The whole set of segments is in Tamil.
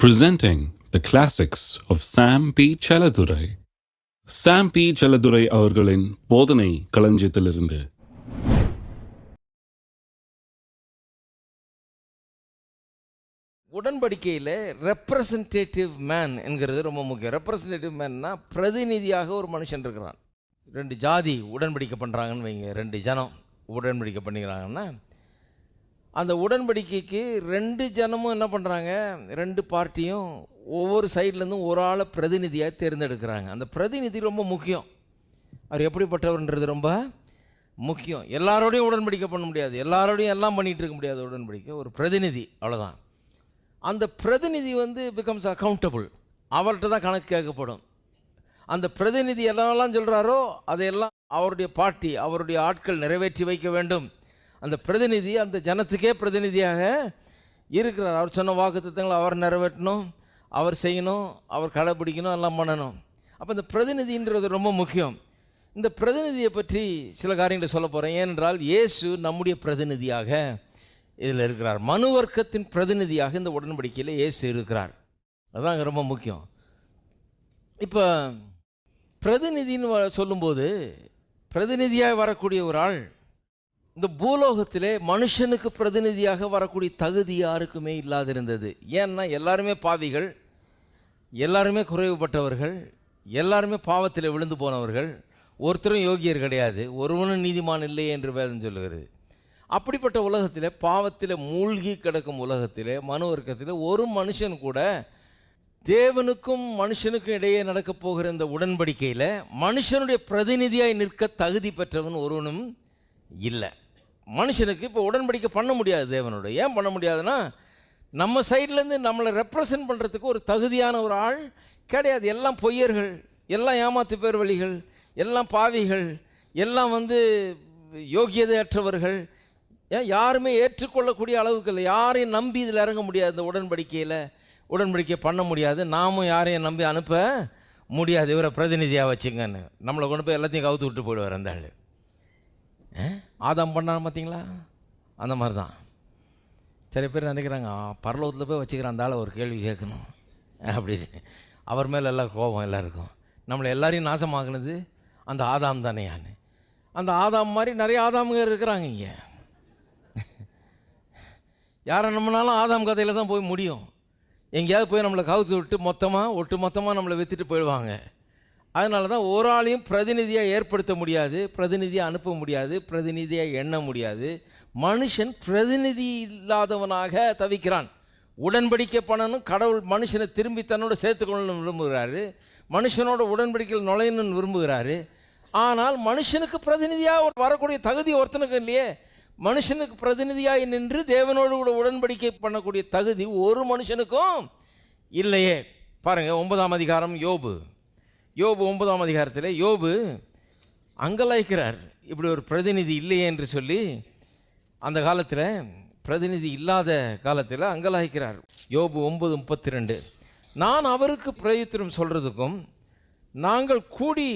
Presenting the classics of Sam P. Chaladurai. Sam P. Chaladurai அவர்களின் போதனை களஞ்சியத்திலிருந்து. உடன்படிக்கையில் ரெப்ரசன்டேட்டிவ் மேன் என்கிறது ரொம்ப முக்கியம். ரெப்ரசன்டேட்டிவ் மேன்னா பிரதிநிதியாக ஒரு மனுஷன் இருக்கிறான். ரெண்டு ஜாதி உடன்படிக்கை பண்ணுறாங்கன்னு வைங்க, ரெண்டு ஜனம் உடன்படிக்கை பண்ணிக்கிறாங்கன்னா அந்த உடன்படிக்கைக்கு ரெண்டு ஜனமும் என்ன பண்ணுறாங்க, ரெண்டு பார்ட்டியும் ஒவ்வொரு சைட்லேருந்தும் ஒரு ஆளை பிரதிநிதியாக தேர்ந்தெடுக்கிறாங்க. அந்த பிரதிநிதி ரொம்ப முக்கியம். அவர் எப்படிப்பட்டவர்ன்றது ரொம்ப முக்கியம். எல்லாரோடையும் உடன்படிக்கை பண்ண முடியாது, எல்லாரோடையும் எல்லாம் பண்ணிகிட்டு இருக்க முடியாது. உடன்படிக்கை ஒரு பிரதிநிதி, அவ்வளோதான். அந்த பிரதிநிதி பிகம்ஸ் அக்கௌண்டபிள். அவர்கிட்ட தான் கணக்கு கேட்கப்படும். அந்த பிரதிநிதி எல்லாம் சொல்கிறாரோ அதையெல்லாம் அவருடைய பார்ட்டி, அவருடைய ஆட்கள் நிறைவேற்றி வைக்க வேண்டும். அந்த பிரதிநிதி அந்த ஜனத்துக்கே பிரதிநிதியாக இருக்கிறார். அவர் சொன்ன வாக்குத்தத்தங்களை அவர் நிறைவேற்றணும், அவர் செய்யணும், அவர் கடைப்பிடிக்கணும், எல்லாம் பண்ணணும். அப்போ இந்த பிரதிநிதின்றது ரொம்ப முக்கியம். இந்த பிரதிநிதியை பற்றி சில காரியங்களை சொல்ல போகிறேன். ஏனென்றால் இயேசு நம்முடைய பிரதிநிதியாக இதில் இருக்கிறார். மனு வர்க்கத்தின் பிரதிநிதியாக இந்த உடன்படிக்கையில் இயேசு இருக்கிறார். அதுதான் ரொம்ப முக்கியம். இப்போ பிரதிநிதின்னு சொல்லும்போது பிரதிநிதியாக வரக்கூடிய ஒரு ஆள் இந்த பூலோகத்திலே மனுஷனுக்கு பிரதிநிதியாக வரக்கூடிய தகுதி யாருக்குமே இல்லாதிருந்தது. ஏன்னா எல்லாருமே பாவிகள், எல்லாருமே குறைவுபட்டவர்கள், எல்லாருமே பாவத்தில் விழுந்து போனவர்கள். ஒருத்தரும் யோகியர் கிடையாது, ஒருவனும் நீதிமான் இல்லை என்று வேதம் சொல்லுகிறது. அப்படிப்பட்ட உலகத்தில், பாவத்தில் மூழ்கி கிடக்கும் உலகத்தில், மனு வர்க்கத்தில் ஒரு மனுஷன் கூட தேவனுக்கும் மனுஷனுக்கும் இடையே நடக்கப் போகிற இந்த உடன்படிக்கையில் மனுஷனுடைய பிரதிநிதியாய் நிற்க தகுதி பெற்றவன் ஒருவனும் இல்லை. மனுஷனுக்கு இப்போ உடன்படிக்கை பண்ண முடியாது தேவனோட. ஏன் பண்ண முடியாதுன்னா, நம்ம சைட்லேருந்து நம்மளை ரெப்ரசன்ட் பண்ணுறதுக்கு ஒரு தகுதியான ஒரு ஆள் கிடையாது. எல்லாம் பொய்யர்கள், எல்லாம் ஏமாத்து பேர் வழிகள், எல்லாம் பாவிகள், எல்லாம் யோகியதையற்றவர்கள். ஏன் யாருமே ஏற்றுக்கொள்ளக்கூடிய அளவுக்கு இல்லை. யாரையும் நம்பி இதில் இறங்க முடியாது. இந்த உடன்படிக்கை பண்ண முடியாது. நாமும் யாரையும் நம்பி அனுப்ப முடியாது. இவரை பிரதிநிதியாக வச்சுங்கன்னு நம்மளை கொண்டு போய் எல்லாத்தையும் கவுத்து விட்டு போயிடுவார் அந்த ஆள். ஆதாம் பண்ணான்னு பார்த்தீங்களா? அந்த மாதிரி தான் சில பேர் நினைக்கிறாங்க, பரலோகத்தில் போய் வச்சுக்கிறேன் அந்த ஆளை ஒரு கேள்வி கேட்கணும் அப்படின்னு. அவர் மேலே எல்லாம் கோபம் எல்லாருக்கும். நம்மளை எல்லாரையும் நாசமாக்குனது அந்த ஆதாம் தானேயான்னு. அந்த ஆதாம் மாதிரி நிறைய ஆதாமுங்க இருக்கிறாங்க இங்கே. யாரை நம்மளாலும் ஆதாம் கதையில் தான் போய் முடியும். எங்கேயாவது போய் நம்மளை கவுத்து விட்டு ஒட்டு மொத்தமாக நம்மளை விற்றுட்டு போயிடுவாங்க. அதனால தான் ஒரு ஆளையும் பிரதிநிதியாக ஏற்படுத்த முடியாது, பிரதிநிதியாக அனுப்ப முடியாது, பிரதிநிதியாக எண்ண முடியாது. மனுஷன் பிரதிநிதி இல்லாதவனாக தவிக்கிறான். உடன்படிக்கை பண்ணணும், கடவுள் மனுஷனை திரும்பி தன்னோட சேர்த்துக்கொள்ளணும்னு விரும்புகிறாரு, மனுஷனோட உடன்படிக்கையில் நுழையணும்னு விரும்புகிறாரு. ஆனால் மனுஷனுக்கு பிரதிநிதியாக வரக்கூடிய தகுதி ஒருத்தனுக்கு இல்லையே. மனுஷனுக்கு பிரதிநிதியாக நின்று தேவனோடு கூட உடன்படிக்கை பண்ணக்கூடிய தகுதி ஒரு மனுஷனுக்கும் இல்லையே. பாருங்கள், 9ஆம் அதிகாரம் யோபு 9ஆம் அதிகாரத்தில் யோபு அங்கலாய்க்கிறார். இப்படி ஒரு பிரதிநிதி இல்லையே என்று சொல்லி அந்த காலத்தில், பிரதிநிதி இல்லாத காலத்தில் அங்கலாய்க்கிறார். யோபு 9:32, நான் அவருக்கு பிரயுத்தரம் சொல்கிறதுக்கும் நாங்கள் கூடி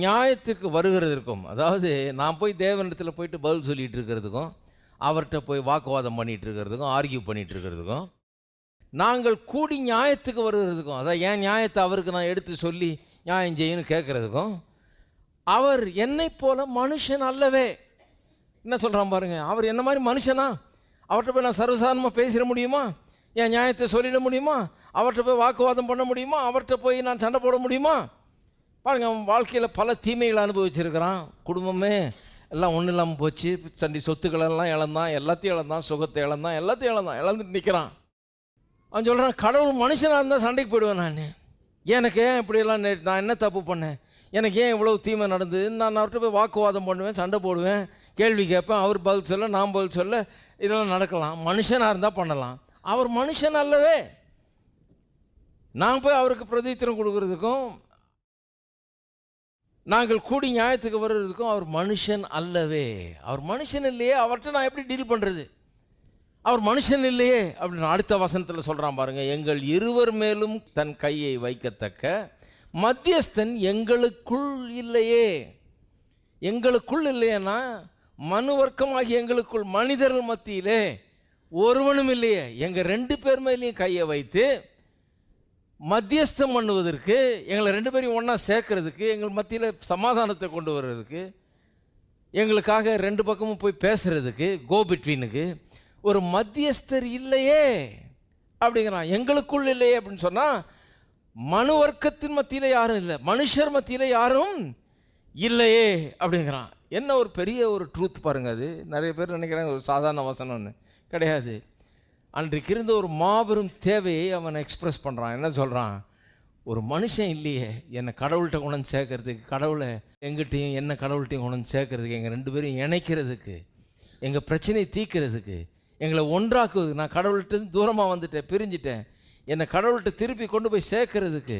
நியாயத்திற்கு வருகிறதுக்கும், அதாவது நான் போய் தேவனிடத்தில் போயிட்டு பதில் சொல்லிகிட்டு இருக்கிறதுக்கும், அவர்கிட்ட போய் வாக்குவாதம் பண்ணிகிட்டு இருக்கிறதுக்கும், ஆர்கியூ பண்ணிகிட்டு இருக்கிறதுக்கும், நாங்கள் கூடி நியாயத்துக்கு வருகிறதுக்கும், அதாவது என் நியாயத்தை அவருக்கு நான் எடுத்து சொல்லி நியாயம் செய்யணும் கேட்குறதுக்கும், அவர் என்னை போல மனுஷன் அல்லவே. என்ன சொல்கிறான் பாருங்க, அவர் என்ன மாதிரி மனுஷனா? அவர்கிட்ட போய் நான் சர்வசாதாரணமாக பேசிட முடியுமா? என் நியாயத்தை சொல்லிட முடியுமா? அவர்கிட்ட போய் வாக்குவாதம் பண்ண முடியுமா? அவர்கிட்ட போய் நான் சண்டை போட முடியுமா? பாருங்க, அவன் வாழ்க்கையில் பல தீமைகளை அனுபவிச்சிருக்கிறான். குடும்பமே எல்லாம் ஒன்றும் இல்லாமல் போச்சு. சொத்துக்களெல்லாம் இழந்தான், எல்லாத்தையும் இழந்தான், சுகத்தை இழந்தான், எல்லாத்தையும் இழந்துட்டு நிற்கிறான். அவன் சொல்கிறான், கடவுள் மனுஷனாக இருந்தால் சண்டைக்கு போயிடுவேன் நான். எனக்கு ஏன் இப்படியெல்லாம் நான் என்ன தப்பு பண்ணேன்? எனக்கு ஏன் இவ்வளோ தீமை நடந்தது? நான் அவர்கிட்ட போய் வாக்குவாதம் பண்ணுவேன், சண்டை போடுவேன், கேள்வி கேட்பேன், அவர் பதில் சொல்ல, நான் பதில் சொல்ல, இதெல்லாம் நடக்கலாம். மனுஷனாக இருந்தால் பண்ணலாம். அவர் மனுஷன் அல்லவே. நான் போய் அவருக்கு பிரதித்திரம் கொடுக்கறதுக்கும், நாங்கள் கூடி நியாயத்துக்கு வர்றதுக்கும் அவர் மனுஷன் அல்லவே. அவர் மனுஷன் இல்லையே, அவர்கிட்ட நான் எப்படி டீல் பண்ணுறது? அவர் மனுஷன் இல்லையே அப்படின்னு அடுத்த வசனத்தில் சொல்கிறான் பாருங்க, எங்கள் இருவர் மேலும் தன் கையை வைக்கத்தக்க மத்தியஸ்தன் எங்களுக்குள் இல்லையே. எங்களுக்குள் இல்லையேன்னா மனு வர்க்கமாகி எங்களுக்குள் மனிதர்கள் மத்தியிலே ஒருவனும் இல்லையே. எங்கள் 2 பேர் மேலேயும் கையை வைத்து மத்தியஸ்தம் பண்ணுவதற்கு, எங்களை 2 பேரையும் ஒன்றா சேர்க்கறதுக்கு, எங்கள் மத்தியில் சமாதானத்தை கொண்டு வர்றதுக்கு, எங்களுக்காக 2 பக்கமும் போய் பேசுகிறதுக்கு, கோ பிட்வீனுக்கு ஒரு மத்தியஸ்தர் இல்லையே அப்படிங்கிறான். எங்களுக்குள் இல்லையே அப்படின்னு சொன்னால் மனு வர்க்கத்தின் மத்தியில் யாரும் இல்லை, மனுஷர் மத்தியில் யாரும் இல்லையே அப்படிங்கிறான். என்ன ஒரு பெரிய ஒரு ட்ரூத் பாருங்கள். அது நிறைய பேர் நினைக்கிறாங்க ஒரு சாதாரண வசனம்னு. கிடையாது. அன்றைக்கு இருந்த ஒரு மாபெரும் தேவையை அவன் எக்ஸ்ப்ரெஸ் பண்ணுறான். என்ன சொல்கிறான்? ஒரு மனுஷன் இல்லையே என்னை கடவுள்கிட்ட கொண்டு சேர்க்கறதுக்கு, கடவுளை எங்கிட்டையும் என்ன கடவுள்கிட்டையும் கொண்டு சேர்க்கறதுக்கு, எங்கள் 2 பேரையும் இணைக்கிறதுக்கு, எங்கள் பிரச்சனையை தீர்க்கிறதுக்கு, எங்களை ஒன்றாக்குவதுக்கு. நான் கடவுள்கிட்ட தூரமாக வந்துட்டேன், பிரிஞ்சிட்டேன், என்னை கடவுள்கிட்ட திருப்பி கொண்டு போய் சேர்க்கறதுக்கு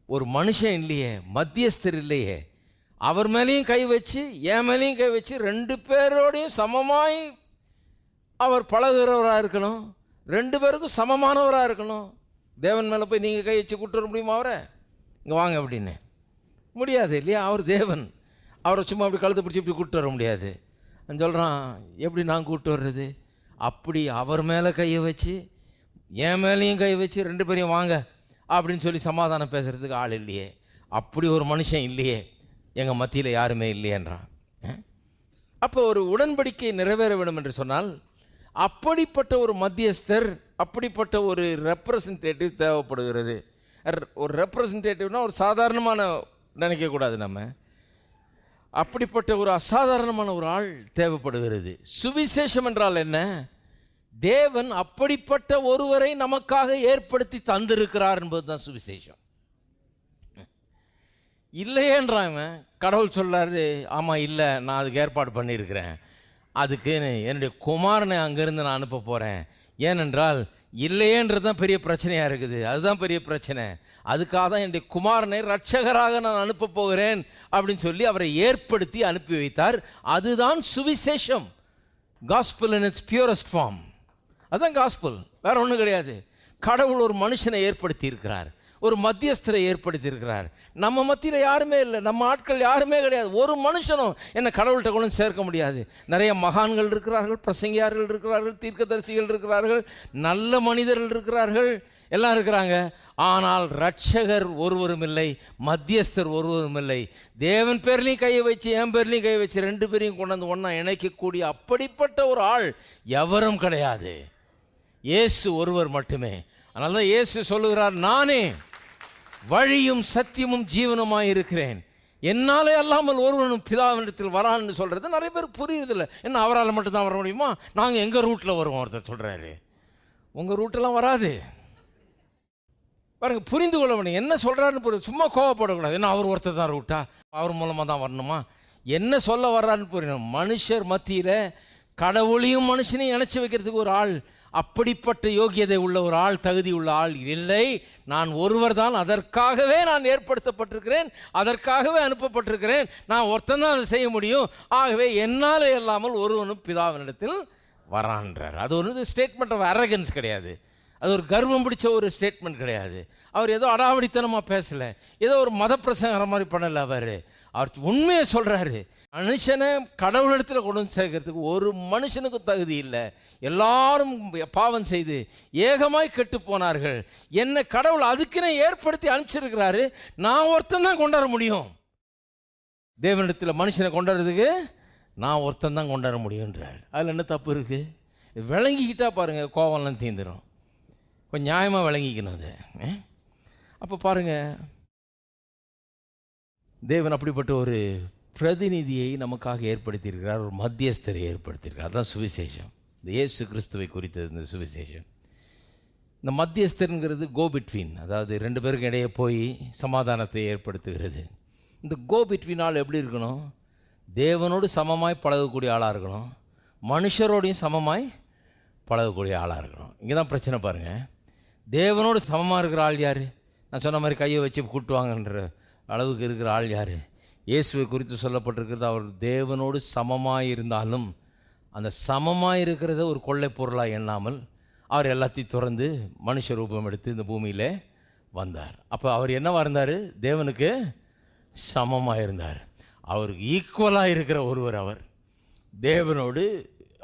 ஒரு மனுஷன் இல்லையே, மத்தியஸ்தர் இல்லையே. அவர் மேலேயும் கை வச்சு என் மேலேயும் கை வச்சு 2 பேரோடையும் சமமாய் அவர் பழகுறவராக இருக்கணும், 2 பேருக்கும் சமமானவராக இருக்கணும். தேவன் மேலே போய் நீங்கள் கை வச்சு கூப்பிட்டு வர முடியுமா? அவரை இங்கே வாங்க அப்படின்னு முடியாது இல்லையா? அவர் தேவன். அவரை சும்மா அப்படி கழுத்தை பிடிச்சி இப்படி கூப்பிட்டு வர முடியாது. சொல்கிறான், எப்படி நான் கூப்பிட்டு வர்றது? அப்படி அவர் மேலே கையை வச்சு என் மேலேயும் கை வச்சு 2 பேரையும் வாங்க அப்படின்னு சொல்லி சமாதானம் பேசுகிறதுக்கு ஆள் இல்லையே. அப்படி ஒரு மனுஷன் இல்லையே, எங்கள் மத்தியில் யாருமே இல்லையேன்றான். அப்போ ஒரு உடன்படிக்கை நிறைவேற வேண்டும் என்று சொன்னால் அப்படிப்பட்ட ஒரு மத்தியஸ்தர், அப்படிப்பட்ட ஒரு ரெப்ரசன்டேட்டிவ் தேவைப்படுகிறது. ஒரு ரெப்ரசன்டேட்டிவ்னா ஒரு சாதாரணமான நினைக்கக்கூடாது நம்ம. அப்படிப்பட்ட ஒரு அசாதாரணமான ஒரு ஆள் தேவைப்படுகிறது. சுவிசேஷம் என்றால் என்ன? தேவன் அப்படிப்பட்ட ஒருவரை நமக்காக ஏற்படுத்தி தந்திருக்கிறார் என்பது தான் சுவிசேஷம். இல்லையேன்றாங்க. கடவுள் சொல்கிறாரு, ஆமாம் இல்லை, நான் அதுக்கு ஏற்பாடு பண்ணியிருக்கிறேன், அதுக்கு என்னுடைய குமாரனை அங்கேருந்து நான் அனுப்ப போகிறேன். ஏனென்றால் இல்லையேன்றது தான் பெரிய பிரச்சனையாக இருக்குது. அதுதான் பெரிய பிரச்சனை. அதுக்காக தான் என்னுடைய குமாரனை ரட்சகராக நான் அனுப்ப போகிறேன் அப்படின்னு சொல்லி அவரை ஏற்படுத்தி அனுப்பி வைத்தார். அதுதான் சுவிசேஷம். Gospel in its purest form. அதுதான் காஸ்பல், வேற ஒன்றும் கிடையாது. கடவுள் ஒரு மனுஷனை ஏற்படுத்தி இருக்கிறார், ஒரு மத்தியஸ்தரை ஏற்படுத்தி இருக்கிறார். நம்ம மத்தியில் யாருமே இல்லை, நம்ம ஆட்கள் யாருமே கிடையாது. ஒரு மனுஷனும் என்னை கடவுள்கிட்ட கொண்டு சேர்க்க முடியாது. நிறைய மகான்கள் இருக்கிறார்கள், பிரசங்கியார்கள் இருக்கிறார்கள், தீர்க்கதரிசிகள் இருக்கிறார்கள், நல்ல மனிதர்கள் இருக்கிறார்கள், எல்லாம் இருக்கிறாங்க. ஆனால் ரட்சகர் ஒருவரும் இல்லை, மத்தியஸ்தர் ஒருவரும் இல்லை. தேவன் பேர்லையும் கையை வச்சு என் பேர்லையும் கையை வச்சு 2 பேரையும் கொண்டு வந்து ஒன்றா இணைக்கக்கூடிய அப்படிப்பட்ட ஒரு ஆள் எவரும் கிடையாது. இயேசு ஒருவர் மட்டுமே. அதனால தான் இயேசு சொல்லுகிறார், நானே வழியும் சத்தியமும் ஜீவனுமாய் இருக்கிறேன், என்னாலே அல்லாமல் ஒருவனும் பிதாவினிடத்தில் வரான்னு சொல்கிறது நிறைய பேர் புரியுறதில்லை. என்ன அவரால் மட்டும்தான் வர முடியுமா? நாங்கள் எங்கள் ரூட்டில் வருவோம். ஒருத்தர் சொல்கிறாரு, உங்கள் ரூட்டெல்லாம் வராது. பாருங்க, புரிந்து கொள்ள வேணும் என்ன சொல்கிறாருன்னு புரியும். சும்மா கோவப்படக்கூடாது. என்ன அவர் ஒருத்தர் தான் ரூட்டா, அவர் மூலமாக தான் வரணுமா? என்ன சொல்ல வர்றாருன்னு புரியணும். மனுஷர் மத்தியில் கடவுளையும் மனுஷனையும் இணைச்சி வைக்கிறதுக்கு ஒரு ஆள், அப்படிப்பட்ட யோகியதை உள்ள ஒரு ஆள், தகுதி உள்ள ஆள் இல்லை. நான் ஒருவர் தான். அதற்காகவே நான் ஏற்படுத்தப்பட்டிருக்கிறேன், அதற்காகவே அனுப்பப்பட்டிருக்கிறேன். நான் ஒருத்தன் தான் அதை செய்ய முடியும். ஆகவே என்னால் இல்லாமல் ஒருவனும் பிதாவினிடத்தில் வரான்றார். அது ஒரு ஸ்டேட்மெண்ட் ஆஃப் அரகன்ஸ் கிடையாது, அது ஒரு கர்வம் பிடிச்ச ஒரு ஸ்டேட்மெண்ட் கிடையாது. அவர் ஏதோ அடாவடித்தனமாக பேசலை, ஏதோ ஒரு மத பிரசங்கர மாதிரி பண்ணலை. அவர் உண்மையை சொல்கிறாரு. மனுஷனை கடவுளிடத்தில் கொண்டு வந்து சேர்க்கறதுக்கு ஒரு மனுஷனுக்கு தகுதி இல்லை. எல்லாரும் பாவம் செய்து ஏகமாய் கெட்டு போனார்கள். என்னை கடவுள் அதுக்குன்னு ஏற்படுத்தி அனுப்பிச்சிருக்கிறாரு. நான் ஒருத்தன் தான் கொண்டாட முடியும். தேவனிடத்தில் மனுஷனை கொண்டாடுறதுக்கு நான் ஒருத்தன் தான் கொண்டாட முடியுன்றார். அதில் என்ன தப்பு இருக்குது? விளங்கிக்கிட்டா பாருங்கள், கோவம்லாம் தீந்துடும். கொஞ்சம் நியாயமாக விளங்கிக்கணும் அது. அப்போ பாருங்கள், தேவன் அப்படிப்பட்ட ஒரு பிரதிநிதியை நமக்காக ஏற்படுத்தியிருக்கிறார், ஒரு மத்தியஸ்தரை ஏற்படுத்தியிருக்கிறார். அதுதான் சுவிசேஷம். இந்த இயேசு கிறிஸ்துவை குறித்தது இந்த சுவிசேஷம். இந்த மத்தியஸ்தருங்கிறது கோ பிட்வீன், அதாவது 2 பேருக்கு இடையே போய் சமாதானத்தை ஏற்படுத்துகிறது. இந்த கோ பிட்வீன் ஆள் எப்படி இருக்கணும்? தேவனோடு சமமாய் பழகக்கூடிய ஆளாக இருக்கணும், மனுஷரோடையும் சமமாய் பழகக்கூடிய ஆளாக இருக்கணும். இங்கே தான் பிரச்சனை பாருங்கள். தேவனோடு சமமாக இருக்கிற ஆள் யார்? நான் சொன்ன மாதிரி கையை வச்சு கூட்டுவாங்கன்ற அளவுக்கு இருக்கிற ஆள் யார்? இயேசுவை குறித்து சொல்லப்பட்டிருக்கிறது, அவர் தேவனோடு சமமாக இருந்தாலும் அந்த சமமாக இருக்கிறத ஒரு கொள்ளை பொருளாக எண்ணாமல் அவர் எல்லாத்தையும் திறந்து மனுஷ ரூபம் எடுத்து இந்த பூமியில் வந்தார். அப்போ அவர் என்னவாக இருந்தார்? தேவனுக்கு சமமாக இருந்தார். அவருக்கு ஈக்குவலாக இருக்கிற ஒருவர் அவர். தேவனோடு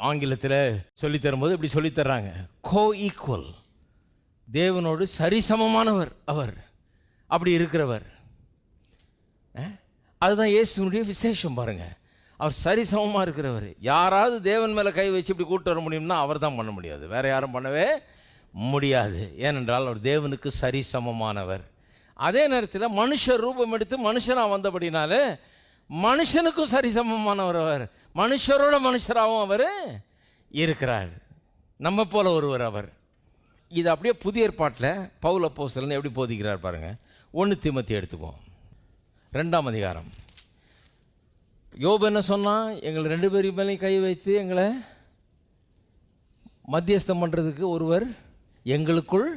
ஆங்கிலத்தில் சொல்லித்தரும்போது இப்படி சொல்லித்தர்றாங்க, கோ ஈக்குவல். தேவனோடு சரிசமமானவர் அவர். அப்படி இருக்கிறவர். அதுதான் இயேசுனுடைய விசேஷம் பாருங்கள். அவர் சரிசமமாக இருக்கிறவர். யாராவது தேவன் மேலே கை வச்சு இப்படி கூட்டு வர முடியும்னா அவர் தான் பண்ண முடியாது, வேறு யாரும் பண்ணவே முடியாது. ஏனென்றால் அவர் தேவனுக்கு சரிசமமானவர். அதே நேரத்தில் மனுஷ ரூபம் எடுத்து மனுஷனாக வந்தபடினால மனுஷனுக்கும் சரிசமமானவர் அவர். மனுஷரோட மனுஷராகவும் அவர் இருக்கிறார். நம்ம போல ஒருவர் அவர். இது அப்படியே புதிய ஏற்பாட்டில் பவுல் அப்போஸ்தலன் எப்படி போதிக்கிறார் பாருங்கள். 1 தீமோத்தேயு எடுத்துக்குவோம், 2ஆம் அதிகாரம். யோபு என்ன சொன்னால், எங்களை 2 பேரும் மேலேயும் கை வைத்து எங்களை மத்தியஸ்தம் பண்ணுறதுக்கு ஒருவர் எங்களுக்குள்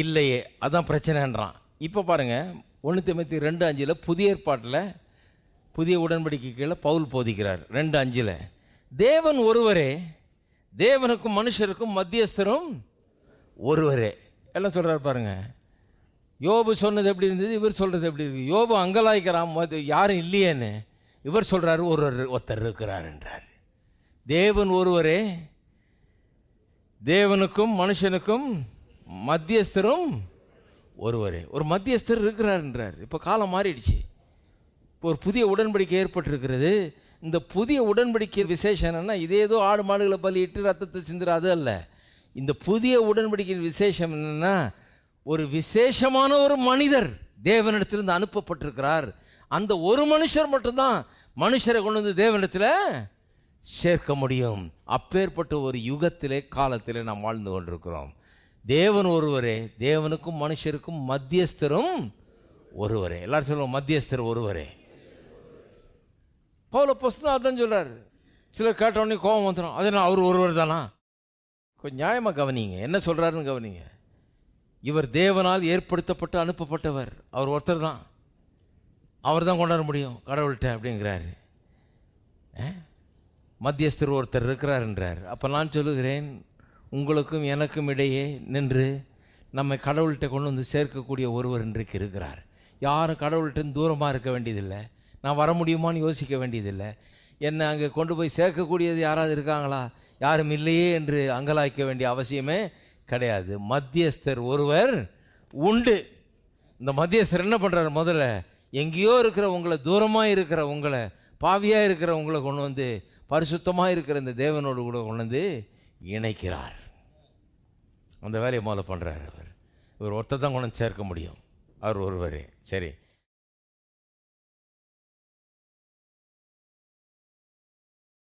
இல்லையே, அதான் பிரச்சனைன்றான். இப்போ பாருங்கள் 1 தீமோத்தேயு 2:5 புதிய ஏற்பாட்டில் புதிய உடன்படிக்கை கீழே பவுல் போதிக்கிறார். 2:5 தேவன் ஒருவரே, தேவனுக்கும் மனுஷருக்கும் மத்தியஸ்தரும் ஒருவரே. எல்லாம் சொல்கிறார் பாருங்கள். யோபு சொன்னது எப்படி இருந்தது, இவர் சொல்கிறது எப்படி இருக்குது. யோபு அங்கலாய்க்கிறான், யாரும் இல்லையேன்னு. இவர் சொல்கிறாரு ஒருத்தர் இருக்கிறார் என்றார். தேவன் ஒருவரே, தேவனுக்கும் மனுஷனுக்கும் மத்தியஸ்தரும் ஒருவரே. ஒரு மத்தியஸ்தர் இருக்கிறார் என்றார். இப்போ காலம் மாறிடுச்சு. இப்போ ஒரு புதிய உடன்படிக்கை ஏற்பட்டிருக்கிறது. இந்த புதிய உடன்படிக்கை விசேஷம் என்னென்னா, இதே ஏதோ ஆடு மாடுகளை பலியிட்டு ரத்தத்தை சிந்துற அது அல்ல. இந்த புதிய உடன்படிக்கையின் விசேஷம் என்னென்னா, ஒரு விசேஷமான ஒரு மனிதர் தேவனிடத்திலிருந்து அனுப்பப்பட்டிருக்கிறார். அந்த ஒரு மனுஷர் மட்டும்தான் மனுஷரை கொண்டு வந்து தேவனிடத்தில் சேர்க்க முடியும். அப்பேற்பட்ட ஒரு யுகத்திலே காலத்திலே நாம் வாழ்ந்து கொண்டிருக்கிறோம். தேவன் ஒருவரே, தேவனுக்கும் மனுஷருக்கும் மத்தியஸ்தரும் ஒருவரே. எல்லாரும் சொல்லுவோம், மத்தியஸ்தர் ஒருவரே. பவுல் அப்போஸ்தலன் அதான் சொல்கிறார். சிலர் கேட்டவுடனே கோபம் வந்துடும், அது நான் அவர் ஒருவர் தானா? கொஞ்சம் நியாயமாக கவனிங்க, என்ன சொல்கிறாருன்னு கவனிங்க. இவர் தேவனால் ஏற்படுத்தப்பட்டு அனுப்பப்பட்டவர். அவர் ஒருத்தர் தான், அவர் தான் கொண்டாட முடியும் கடவுள்கிட்ட அப்படிங்கிறாரு. மத்தியஸ்தர் ஒருத்தர் இருக்கிறார்ன்றார். அப்போ நான் சொல்லுகிறேன், உங்களுக்கும் எனக்கும் இடையே நின்று நம்மை கடவுள்கிட்ட கொண்டு வந்து சேர்க்கக்கூடிய ஒருவர் இன்றைக்கு இருக்கிறார். யாரும் கடவுள்கிட்ட தூரமாக இருக்க வேண்டியதில்லை. நான் வர முடியுமான்னு யோசிக்க வேண்டியதில்லை. என்னை அங்கே கொண்டு போய் சேர்க்கக்கூடியது யாராவது இருக்காங்களா, யாரும் இல்லையே என்று அங்கலாய்க்க வேண்டிய அவசியமே கிடையாது. மத்தியஸ்தர் ஒருவர் உண்டு. இந்த மத்தியஸ்தர் என்ன பண்ணுறாரு, முதல்ல எங்கேயோ இருக்கிற உங்களை, தூரமாக இருக்கிற உங்களை, பாவியாக இருக்கிற உங்களை கொண்டு வந்து பரிசுத்தமாக இருக்கிற இந்த தேவனோடு கூட கொண்டு வந்து இணைக்கிறார். அந்த வேலையை முதல்ல பண்ணுறார் அவர். இவர் ஒருத்தர் தான் கொண்டு வந்து சேர்க்க முடியும், அவர் ஒருவரே. சரி,